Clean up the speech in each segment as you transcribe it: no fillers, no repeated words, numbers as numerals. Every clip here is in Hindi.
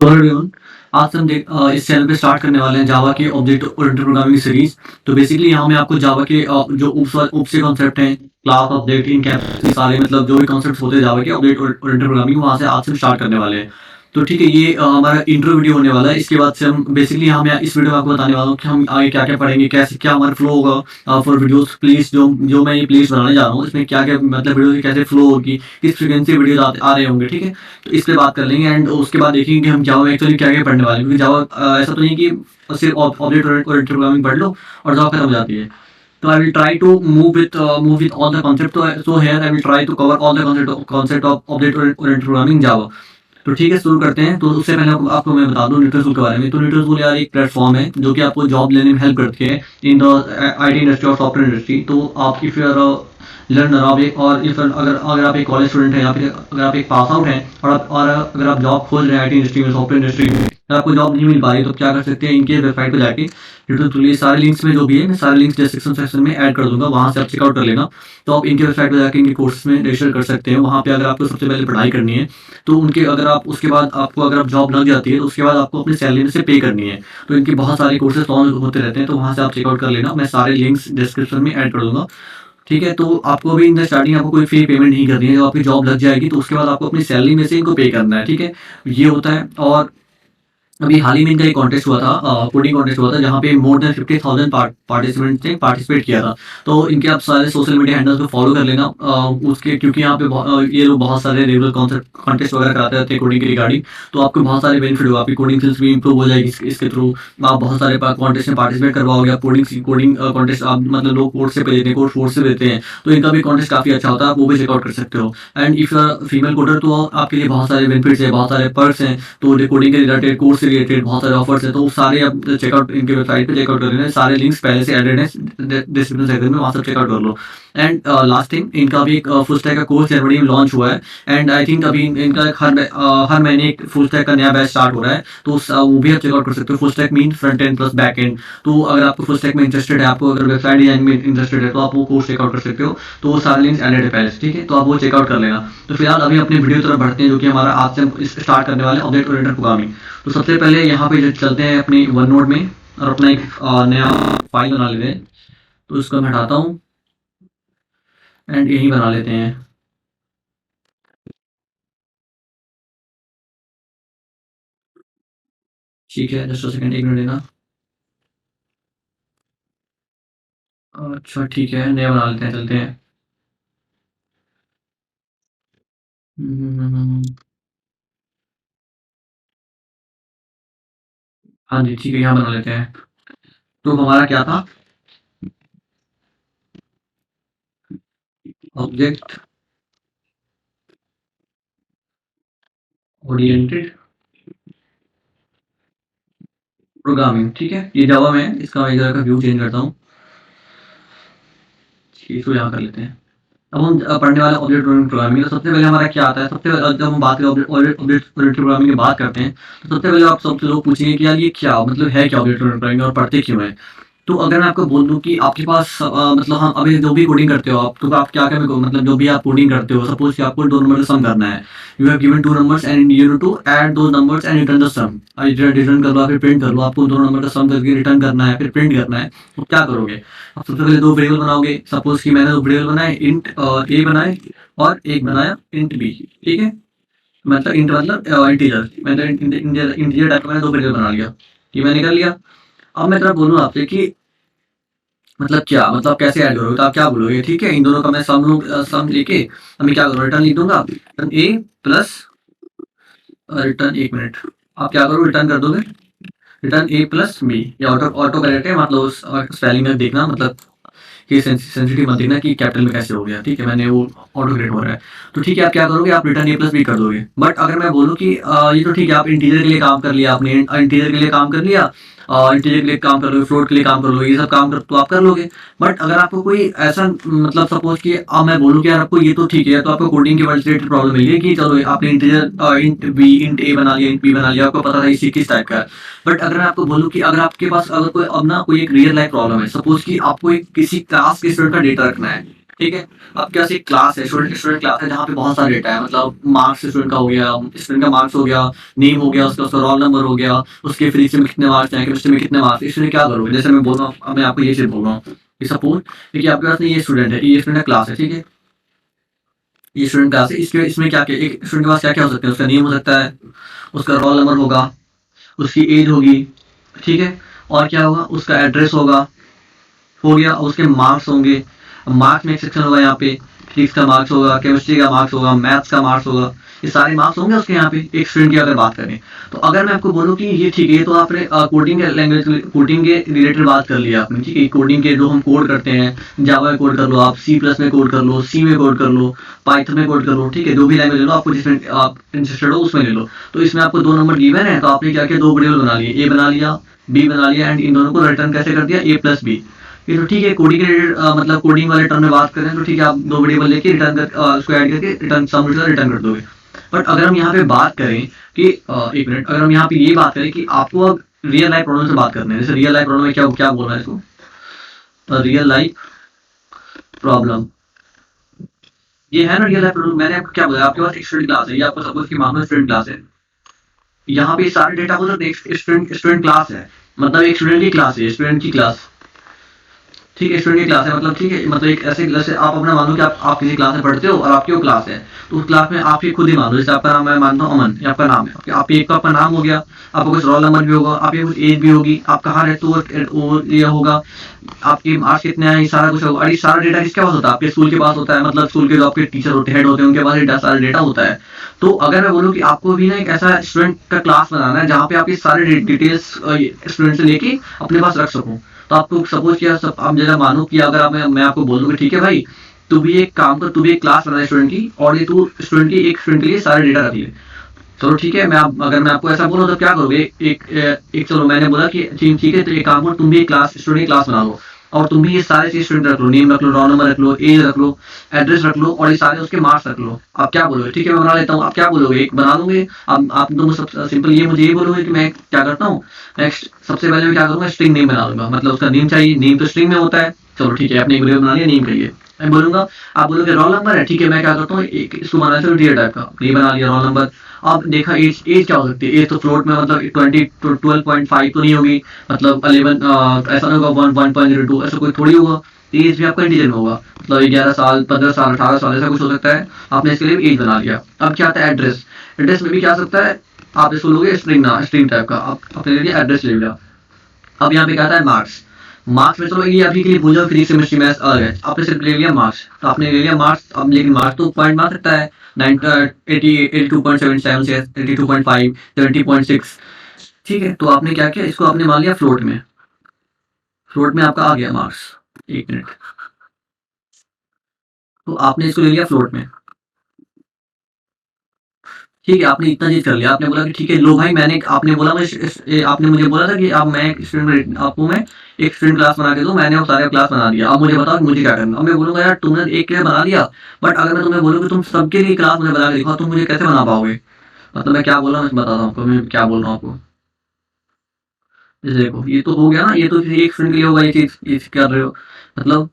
तो हेलो एवरीवन, आज हम इस चैनल पे स्टार्ट करने वाले हैं जावा के ऑब्जेक्ट ओरिएंटेड प्रोग्रामिंग सीरीज। तो बेसिकली यहाँ मैं आपको जावा के जो उप से कॉन्सेप्ट हैं, क्लास ऑब्जेक्ट इन कैप्स, सारे मतलब जो भी कॉन्सेप्ट्स होते हैं जावा के ऑब्जेक्ट ओरिएंटेड प्रोग्रामिंग, वहाँ से आज से स्टार्ट करने वाले हैं। तो ठीक है, ये हमारा इंट्रो वीडियो होने वाला है। इसके बाद से हम बेसिकली यहाँ मैं इस वीडियो में आपको बताने वाला हूँ कि हम आगे क्या क्या पढ़ेंगे, कैसे क्या हमारा फ्लो होगा फॉर वीडियोस प्लीज। जो जो मैं ये प्लेलिस्ट बनाने जा रहा हूँ, इसमें क्या क्या मतलब वीडियो की कैसे फ्लो होगी, किस फ्रीक्वेंसी वीडियो आ रहे होंगे, ठीक है। तो इस पे बात कर लेंगे एंड उसके बाद देखेंगे कि हम जावा में एक्चुअली क्या क्या पढ़ने वाले हैं, क्योंकि जावा ऐसा तो नहीं कि सिर्फ ऑब्जेक्ट ओरिएंटेड प्रोग्रामिंग पढ़ लो और जावा खत्म हो जाती है। तो I will try to move with all the concept. So here I will try to cover all the concept of object oriented programming Java. तो ठीक है, शुरू करते हैं। तो उससे पहले आपको मैं बता दूं न्यूट्रल स्कूल के बारे में। तो न्यूट्रल स्कूल यार एक प्लेटफॉर्म है जो कि आपको जॉब लेने में हेल्प करती है इन द आईटी इंडस्ट्री और सॉफ्टवेयर इंडस्ट्री। तो आप इफ यू आर लर्नर, आप एक और इफ अगर अगर आप एक कॉलेज स्टूडेंट हैं या फिर अगर आप एक पास आउट हैं और अगर आप जॉब खोज रहे हैं आईटी इंडस्ट्री में, सॉफ्टवेयर इंडस्ट्री में, अगर आपको जॉब नहीं मिल पा रही तो क्या कर सकते हैं, इनके वेबसाइट पे जाके यूट्यूब के लिए सारे लिंक्स में जो भी है, मैं सारे लिंक्स डिस्क्रिप्शन सेक्शन में ऐड कर दूंगा, वहां से आप चेकआउट कर लेना। तो आप इनके वेबसाइट पे जाके इनके कोर्स में रजिस्टर कर सकते हैं। वहां पे अगर आपको सबसे पहले पढ़ाई करनी है तो उनके अगर आप उसके बाद आपको अगर आप जॉब लग जाती है तो उसके बाद आपको अपनी सैलरी में से पे करनी है। तो इनके बहुत सारे कोर्सेज लॉन्च होते रहते हैं, तो वहां से आप चेकआउट कर लेना। मैं सारे लिंक्स डिस्क्रिप्शन में ऐड कर दूंगा, ठीक है। तो आपको अभी इन द स्टार्टिंग आपको कोई फी पेमेंट नहीं करनी है। जब आपकी जॉब लग जाएगी तो उसके बाद आपको अपनी सैलरी में से इनको पे करना है, ठीक है। ये होता है। और अभी हाल ही में इनका एक कॉन्टेस्ट हुआ था, कोडिंग कॉन्टेस्ट हुआ था, जहाँ पे मोर देन 50,000 पार्टिसिपेंट्स ने पार्टिसिपेट किया था। तो इनके आप सारे सोशल मीडिया हैंडल्स को फॉलो कर लेना, उसके क्योंकि यहाँ पे ये लोग बहुत सारे रेगुलर कॉन्सेप्ट कॉन्टेस्ट वगैरह कराते रहते हैं कोडिंग की रिगार्डिंग। तो आपको बहुत सारे बेनिफिट होगा, आपकी कोडिंग स्किल्स भी इंप्रूव हो जाएगी इसके थ्रू। आप बहुत सारे कॉन्टेस्ट में पार्टिसिपेट करवाओगे। आप कोडिंग कॉन्टेस्ट आप मतलब लोग कोर्स से पे देते हैं, कोर्स फोर्स से देते हैं, तो इनका भी कॉन्टेस्ट काफी अच्छा होता है, आप वो भी चेकआउट कर सकते हो। And if you are female coder तो आपके लिए बहुत सारे बेनिफिट्स है, बहुत सारे पर्क्स हैं। तो कोडिंग के रिलेटेड, कोर्स से रिलेटेड बहुत सारे ऑफर्स हैं, तो सारे आप चेकआउट इनके वेबसाइट पे चेकआउट कर लेना। सारे लिंक्स पहले से एडेड है डिस्क्रिप्शन सेक्शन में, वहां सब चेकआउट कर लो। एंड लास्ट थिंग, इनका भी एक फुल स्टैक का कोर्स जनवरी में लॉन्च हुआ है। एंड आई थिंक अभी इनका हर महीने एक फुल स्टैक का नया बैच स्टार्ट हो रहा है, तो वो भी आप चेकआउट कर सकते हो। Full stack mean front end plus back and. तो अगर आपको फुल स्टैक में इंटरेस्टेड है, आपको अगर वेबसाइट डिजाइन में इंटरेस्टेड है, तो आप वो कोर्स चेकआउट कर सकते हो। तो वो सारे लिंक्स एडेड है पहले से, ठीक है। तो आप वो चेकआउट कर लेना। तो फिलहाल अभी अपनी वीडियो की तरफ बढ़ते हैं, जो कि हमारा आज से स्टार्ट करने वाले ऑब्जेक्ट ओरिएंटेड प्रोग्रामिंग। तो सबसे पहले यहाँ पे चलते हैं अपनी वन नोट में और अपना एक नया फाइल बना लेते हैं। तो इसको मैं हटाता हूँ एंड यही बना लेते हैं। ठीक है, जस्ट सेकंड, एक मिनट देना। अच्छा ठीक है, नया बना लेते हैं, चलते हैं। हम्म, हाँ जी ठीक है, यहाँ बना लेते हैं। तो हमारा क्या था, ऑब्जेक्ट ओरिएंटेड प्रोग्रामिंग, ठीक है। ये जावा में है, इसका मैं इधर का व्यू चेंज करता हूँ, इसको यहाँ कर लेते हैं। अब हम पढ़ने वाले ऑब्जेक्ट ओरिएंटेड प्रोग्रामिंग। तो सबसे पहले हमारा क्या आता है, सबसे पहले जब हम बात करें ऑब्जेक्ट ओरिएंटेड प्रोग्रामिंग की बात करते हैं, तो सबसे पहले आप सबसे लोग पूछेंगे कि यार ये क्या मतलब है, क्या ऑब्जेक्ट ओरिएंटेड प्रोग्रामिंग और पढ़ते क्यों है। तो अगर मैं आपको बोल दूं कि आपके पास मतलब हम अभी जो भी कोडिंग करते हो आप, तो आप क्या क्या मतलब जो भी आप कोडिंग करते हो, सपोज कि आपको दो नंबर का सम करना है। You have given two numbers and you need to add दो numbers and return the sum. Return कर लो, फिर प्रिंट कर लो। आपको दोनों नंबर का सम करके रिटर्न करना है, फिर प्रिंट करना है। तो क्या करोगे, आप सबसे पहले दो वेरिएबल बनाओगे। सपोज कि मैंने दो वेरिएबल बनाए, इंट ए बनाए और एक बनाया इंट बी, ठीक है। मतलब इंट मतलब इंटीजर, मैंने इंटीजर टाइप का मैंने दो वेरिएबल बना लिया, ये मैंने कर लिया। अब मैं तरह बोलूँ आपसे कि मतलब क्या, मतलब कैसे ऐड करोगे, तो आप क्या बोलोगे, ठीक है। इन दोनों का मैं सम लेके अब मैं क्या करूँ, रिटर्न लिख दूंगा, रिटर्न ए प्लस रिटर्न, एक मिनट, आप क्या करो, रिटर्न कर दोगे रिटर्न ए प्लस बी। या ऑटो ऑटो करेक्ट है, मतलब उस स्पेलिंग में देखना, मतलब कि सेंसिटिव मत देखना कि कैपिटल में कैसे हो गया, ठीक है। मैंने वो ऑटो करेक्ट हो रहा है। तो ठीक है, आप क्या करोगे, आप रिटर्न ए प्लस बी कर दोगे। बट अगर मैं बोलूँ कि ये तो ठीक है, आप इंटीजर के लिए काम कर लिया, आपने इंटीजर के लिए काम कर लिया, इंटीजर के लिए काम कर लोगे, फ्लोट के लिए काम कर लोगे, ये सब काम कर तो आप कर लोगे। बट अगर आपको कोई ऐसा मतलब सपोज कि अब मैं बोलूँ कि यार आपको ये तो ठीक है, तो आपको कोडिंग के वर्ड से रिलेटेड प्रॉब्लम मिली है कि चलो आपने इंटीजर इंट बी इंट ए बना लिया, इंट बी बना लिया, आपको पता था इसी किस टाइप का है। बट अगर मैं आपको बोलूँ कि अगर आपके पास अगर कोई अब ना कोई एक रियल लाइफ प्रॉब्लम है, सपोज कि आपको एक किसी क्लास के स्टूडेंट का डेटा रखना है, ठीक है? आपके पास एक क्लास है, स्टूडेंट स्टूडेंट क्लास है जहाँ पे बहुत सारा डेटा है, मतलब मार्क्स स्टूडेंट का हो गया, स्टूडेंट का मार्क्स हो गया, नेम हो गया, उसका उसका रोल नंबर हो गया, उसके फिजिक्स में कितने मार्क्स हैं, केमिस्ट्री में कितने मार्क्स हैं, इसलिए क्या करोगे? जैसे मैं बोल रहा हूँ, अब मैं आपको ये चीज़ बोल रहा हूँ कि सपोज़ देखिए आपके पास ये स्टूडेंट है, ये स्टूडेंट क्लास है, ठीक है? ये स्टूडेंट क्लास है, इसके इसमें क्या-क्या एक स्टूडेंट के पास क्या-क्या हो सकते हैं? उसका नेम हो सकता है, उसका रोल नंबर होगा, उसकी एज होगी, ठीक है? और क्या होगा? उसका एड्रेस होगा, हो गया, और उसके मार्क्स होंगे। मार्क्स में एक सेक्शन होगा यहाँ पे, फिजिक्स का मार्क्स होगा, केमिस्ट्री का मार्क्स होगा, मैथ्स का मार्क्स होगा, ये सारे मार्क्स होंगे उसके यहाँ पे एक स्टूडेंट की अगर बात करें। तो अगर मैं आपको बोलूँ कि ये ठीक है, ये तो आपने कोडिंग के लैंग्वेज कोडिंग के रिलेटेड बात कर लिया आपने, ठीक है? कोडिंग के जो हम कोड करते हैं, जावा में कोड कर लो आप, सी प्लस में कोड कर लो, सी में कोड कर लो, पाइथन में कोड कर लो, ठीक है? जो भी लैंग्वेज ले लो, आपको जिसमें आप इंटरेस्टेड हो उसमें ले लो। तो इसमें आपको 2 नंबर गिवन है, तो आपने क्या किया, 2 वेरिएबल बना लिए, ए बना लिया, बी बना लिया, एंड इन दोनों को रिटर्न कैसे कर दिया, ए प्लस बी। ये तो ठीक है, कोडिंग के रिलेटेड मतलब कोडिंग वाले टर्म में बात करें तो ठीक है, आप 2 वेरिएबल लेके रिटर्न कर उसको ऐड करके रिटर्न सम रिटर्न कर दोगे। बट अगर हम यहाँ पे बात करें कि 1 मिनट, अगर हम यहाँ पे ये बात करें कि आपको अब रियल लाइफ प्रॉब्लम से बात करना है, जैसे रियल लाइफ प्रॉब्लम में क्या क्या बोलना है इसको? रियल लाइफ प्रॉब्लम, ये है ना रियल लाइफ प्रॉब्लम। मैंने आपको क्या बताया, आपके पास एक स्टूडेंट क्लास है, ये आपको सपोज की मान लो स्टूडेंट क्लास है, यहाँ पे सारे डेटा हो सकते हैं, स्टूडेंट स्टूडेंट क्लास है, मतलब एक स्टूडेंट की क्लास है, स्टूडेंट की क्लास, ठीक है? स्टूडेंट की क्लास है, मतलब ठीक है, मतलब एक ऐसे जैसे आप अपना मान लो कि आप किसी क्लास में पढ़ते हो और आपकी वो क्लास है, तो उस क्लास में आप ही खुद ही मान लो, जैसे आपका नाम मैं मानता हूँ अमन, ये आपका नाम है, आप एक तो आपका नाम हो गया, आपका कुछ रोल नंबर भी होगा, आपकी कुछ एज भी होगी, आप कहाँ रहते हो ये होगा, आपके मार्क्स कितने हैं, ये सारा कुछ होगा। और ये सारा डेटा किसके पास होता है? आपके स्कूल के पास होता है, मतलब स्कूल के जो आपके टीचर होते हैं, हेड होते हैं, उनके पास ये सारा डेटा होता है। तो अगर मैं बोलूँ कि आपको भी ना एक ऐसा स्टूडेंट का क्लास बनाना है जहाँ पे आप ये सारे डिटेल्स स्टूडेंट से लेके अपने पास रख सको। तो आपको सपोज किया सब आप जैसा मानो कि अगर आप मैं आपको बोल दूं कि ठीक है भाई, तू भी एक काम कर, तू भी एक क्लास बना स्टूडेंट की, और ये तू स्टूडेंट की एक स्टूडेंट के लिए सारे डेटा रख ले। चलो ठीक है, अगर मैं आपको ऐसा बोलूँ तो क्या करोगे? एक चलो मैंने बोला कि ठीक है, तो एक काम करो, तुम भी एक क्लास स्टूडेंट की क्लास बना लो, और तुम भी ये सारे चीज स्टूडेंट रख लो, नेम रख लो, रोल नंबर रख लो, एज रख लो, एड्रेस रख लो, और ये सारे उसके मार्क्स रख लो। आप क्या बोलोगे? ठीक है मैं बना लेता हूँ, आप क्या बोलोगे? एक बना लोगे? अब आप तो सब सिंपल ये मुझे ये बोलोगे कि मैं क्या करता हूँ, नेक्स्ट सबसे पहले मैं क्या करूंगा, स्ट्रिंग नेम बना लूंगा, मतलब उसका नेम चाहिए, नेम तो स्ट्रिंग में होता है। चलो ठीक है, आपने एक वेरिएबल बना लिया नेम के लिए, मैं बोलूंगा, आप बोलोगे रोल नंबर है, ठीक है मैं क्या करता हूँ, इसको बना लेता हूँ डी टाइप का, ये बना लिया रोल नंबर। अब देखा एज एज क्या हो सकती है, एज तो फ्लोट में मतलब 12.5 तो नहीं होगी, मतलब 11 ऐसा नहीं होगा, 1.02 ऐसा कोई थोड़ी होगा। एज भी आपका इंटीजर में होगा, मतलब 11 साल, 15 साल, 18 साल ऐसा कुछ हो सकता है। आपने इसके लिए एज बना लिया। अब क्या आता है एड्रेस, एड्रेस में भी क्या आ सकता है, आप इसको लोगे स्ट्रिंग ना, स्ट्रिंग टाइप का, आप अपने लिए एड्रेस ले लिया। अब यहाँ पे क्या आता है मार्क्स, मार्क्स में चलो ये अभी के लिए भूल जाओ, फिजिक्स केमिस्ट्री मैथ्स अलग है, आपने सिर्फ ले लिया मार्क्स, तो आपने ले लिया मार्क्स। अब लेकिन मार्क्स तो पॉइंट मार सकता है, 82.77 से 82.5, 70.6, ठीक है? तो आपने क्या किया, इसको आपने मान लिया फ्लोट में, फ्लोट में आपका आ गया मार्क्स। 1 मिनट, तो आपने इसको ले लिया फ्लोट में, ठीक है? आपने इतना चीज कर लिया, आपने बोला कि ठीक है लो भाई, मैंने आपने बोला मैं आपने मुझे बोला था कि अब मैं स्टूडेंट, आपको मैं एक स्टूडेंट क्लास बना के दूं, मैंने वो सारे क्लास बना दिया, अब मुझे बताओ कि मुझे क्या करना। अब मैं बोलूंगा यार तुमने एक के लिए बना दिया, बट अगर मैं तुम्हें बोलूँ कि तुम सबके लिए क्लास मुझे बना के दिखाओ, तुम मुझे कैसे बना पाओगे? मतलब मैं क्या बोल रहा हूँ, मैं बताता हूँ आपको, मैं क्या बोल रहा हूँ आपको। जैसे देखो ये तो हो गया ना, ये तो किसी एक स्टूडेंट के लिए होगा, ये चीज कर रहे हो, मतलब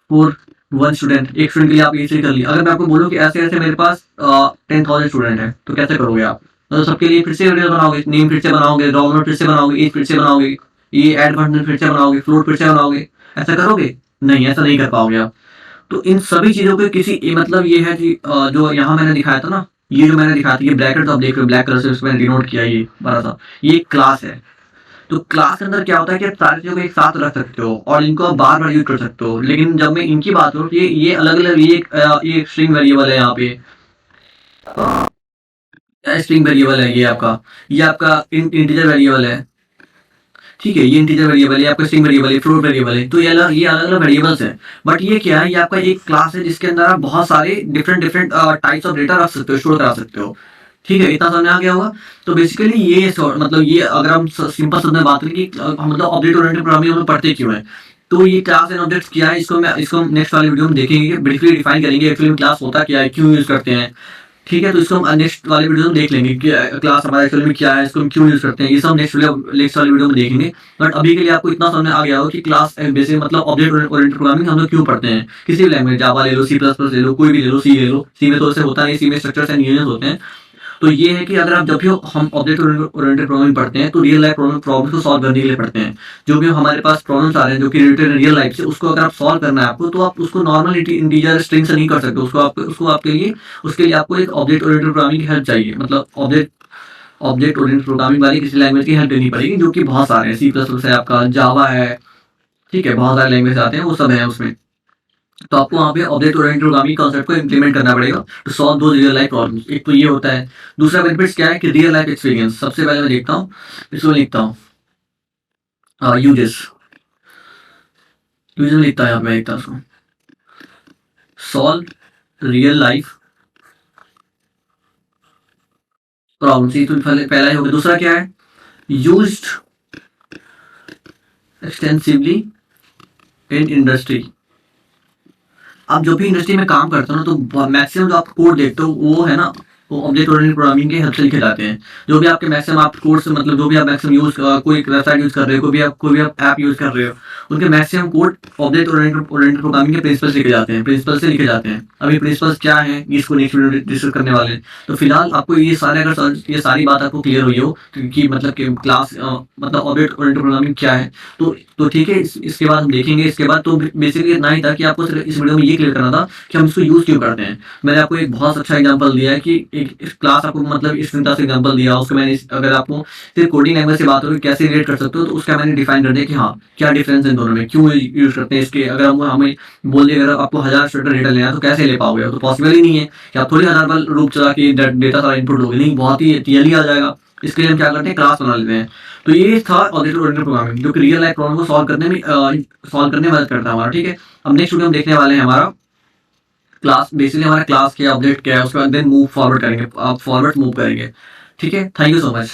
फॉर 1 स्टूडेंट, एक स्टूडेंट के लिए आप ये चीज कर लिया। अगर मैं आपको बोलूँ कि ऐसे ऐसे मेरे पास 10,000 स्टूडेंट है, तो कैसे करोगे आप? मतलब सबके लिए फिर से वीडियो बनाओगे, नेम फिर से बनाओगे, रोल नंबर फिर से बनाओगे, एज फिर से बनाओगे, ये ऐड बटन फिर से बनाओगे, फ्लोट फिर से बनाओगे, ऐसा करोगे? नहीं, ऐसा नहीं कर पाओगे आप। तो इन सभी चीजों के किसी मतलब ये है कि जो यहाँ मैंने दिखाया था ना, ये जो मैंने दिखाया था, ये ब्रैकेट आप देख रहे हो, ब्लैक कलर से उसमें डिनोट किया, ये बड़ा सा, ये क्लास है। तो क्लास के अंदर क्या होता है कि आप सारी चीजों को एक साथ रख सकते हो और इनको आप बार बार यूज कर सकते हो। लेकिन जब मैं इनकी बात करूँ, ये अलग अलग, ये स्ट्रिंग वेरिएबल है, यहाँ पे स्ट्रिंग वेरिएबल है, ये आपका इंटीजर वेरिएबल है, ठीक है? ये इंटीजर वेरिएबल है, आपका स्ट्रिंग वेरिएबल है, फ्लोट वेरिएबल है, तो ये अलग अलग वेरिएबल्स हैं। बट ये क्या है, ये आपका एक क्लास है जिसके अंदर आप बहुत सारे different different types of data रख सकते हो, स्टोर करा सकते हो, ठीक है? इतना समझ में आ गया होगा। तो बेसिकली ये मतलब ये अगर हम सिंपल शब्द में बात करें कि मतलब ऑब्जेक्ट ओरिएंटेड प्रोग्रामिंग हम पढ़ते क्यों है, तो ये क्लास एंड ऑब्जेक्ट्स क्या है, इसको नेक्स्ट वाली वीडियो में देखेंगे, ब्रीफली डिफाइन करेंगे एक्चुअली क्लास होता क्या है, क्यों यूज करते हैं, ठीक है, तो इसको हम नेक्स्ट वाले वीडियो में देख लेंगे कि क्लास हमारा एक्चुअली में क्या है, इसको हम क्यों यूज़ करते हैं, ये सब नेक्स्ट वाले वीडियो में देखेंगे। बट अभी के लिए आपको इतना समझ में आ गया हो कि क्लास बेसिक मतलब ऑब्जेक्ट ओरिएंटेड प्रोग्रामिंग हम लोग क्यों पढ़ते हैं। किसी भी लैंग्वेज, जावा ले लो, सी प्लस प्लस ले लो, कोई भी ले लो, सी ले लो। सी में तो ऐसे होता नहीं, सी में स्ट्रक्चर्स एंड यूनियंस होते हैं। तो ये है कि अगर आप जब भी हम ऑब्जेक्ट ओरिएंटेड प्रोग्रामिंग पढ़ते हैं, तो रियल लाइफ प्रॉब्लम्स को सॉल्व करने के लिए पढ़ते हैं। जो भी हमारे पास प्रॉब्लम्स आ रहे हैं जो कि रिलेटेड है रियल लाइफ से, उसको अगर आप सॉल्व करना है आपको, तो आप उसको नॉर्मल इंटीजर स्ट्रिंग से नहीं कर सकते। उसको आपके लिए उसके लिए आपको एक ऑब्जेक्ट ओरिएंटेड प्रोग्रामिंग की हेल्प चाहिए। मतलब ऑब्जेक्ट ओरिएंटेड प्रोग्रामिंग वाली किसी लैंग्वेज की हेल्प लेनी पड़ेगी, जो कि बहुत सारे हैं। सी प्लस प्लस है आपका, जावा है, ठीक है, बहुत सारे लैंग्वेज आते हैं, वो सब है उसमें। तो आपको वहाँ पे ऑब्जेक्ट ओरिएंटेड प्रोग्रामिंग कॉन्सेप्ट को इम्प्लीमेंट करना पड़ेगा टू सॉल्व दो रियल लाइफ प्रॉब्लम्स। एक तो ये होता है। दूसरा बेनिफिट्स क्या है कि रियल लाइफ एक्सपीरियंस। सबसे पहले मैं देखता हूँ, इसको लिखता हूँ यूजेस यूज में लिखता है, यहाँ पे मैं लिखता हूँ उसको, सॉल्व रियल लाइफ प्रॉब्लम्स। ये तो पहला ही हो गया। दूसरा क्या है, यूज्ड एक्सटेंसिवली इन इंडस्ट्री। आप जो भी इंडस्ट्री में काम करते हो ना, तो मैक्सिमम जो आप कोड देखते हो वो है ना, वो ऑब्जेक्ट ओरिएंटेड प्रोग्रामिंग के हेल्प से लिखे जाते हैं। जो भी आपके मैक्सिमम आप कोर्स मतलब जो भी आप मैक्सिमम यूज कोई वेबसाइट यूज कर रहे हो, कोई भी आप ऐप यूज कर रहे हो, उनके maximum code object oriented programming के प्रिंसिपल लिखे जाते हैं, प्रिंसिपल से लिखे जाते हैं। अभी प्रिंसिपल्स क्या है, इसको नेक्स्ट वीडियो डिस्कस करने वाले हैं। तो फिलहाल आपको ये सारे अगर ये सारी बात आपको क्लियर हुई हो कि मतलब कि क्लास मतलब ऑब्जेक्ट ओरिएंटेड प्रोग्रामिंग क्या है, तो ठीक है। इसके बाद हम देखेंगे। इसके बाद तो बेसिकली इतना ही था कि आपको सिर्फ इस वीडियो में ये क्लियर करना था कि हम इसको यूज क्यों करते हैं। मैंने आपको एक बहुत अच्छा एग्जांपल दिया है कि एक क्लास आपको मतलब इस तरह से एग्जांपल दिया, उसको मैंने अगर आपको सिर्फ कोडिंग लैंग्वेज से बात हो कैसे रिलेट कर सकते हो, तो उसका मैंने डिफाइन कर दिया कि हाँ क्या डिफरेंस है इन दोनों में, क्यों यूज करते हैं इसके। अगर हम हमें बोल दिए अगर आपको 1000 स्टूडेंट डेटा लेना है तो कैसे ले पाओगे, तो पॉसिबल ही नहीं है कि आप थोड़ी 1000 बार रूप चला के डेटा सारा इनपुट लोगे, नहीं, बहुत ही रियली आ जाएगा। इसके लिए हम क्या करते हैं, क्लास बना लेते हैं। तो ये था ऑब्जेक्ट ओरिएंटेड प्रोग्रामिंग, जो कि रियल लाइफ प्रॉब्लम को सॉल्व करने में मदद करता है हमारा। ठीक है, अब नेक्स्ट वीडियो हम देखने वाले हैं हमारा क्लास। बेसिकली हमारा क्लास क्या है, ऑब्जेक्ट क्या है, उसके बाद देन मूव फॉरवर्ड करेंगे, आप फॉरवर्ड मूव करेंगे। ठीक है, थैंक यू सो मच।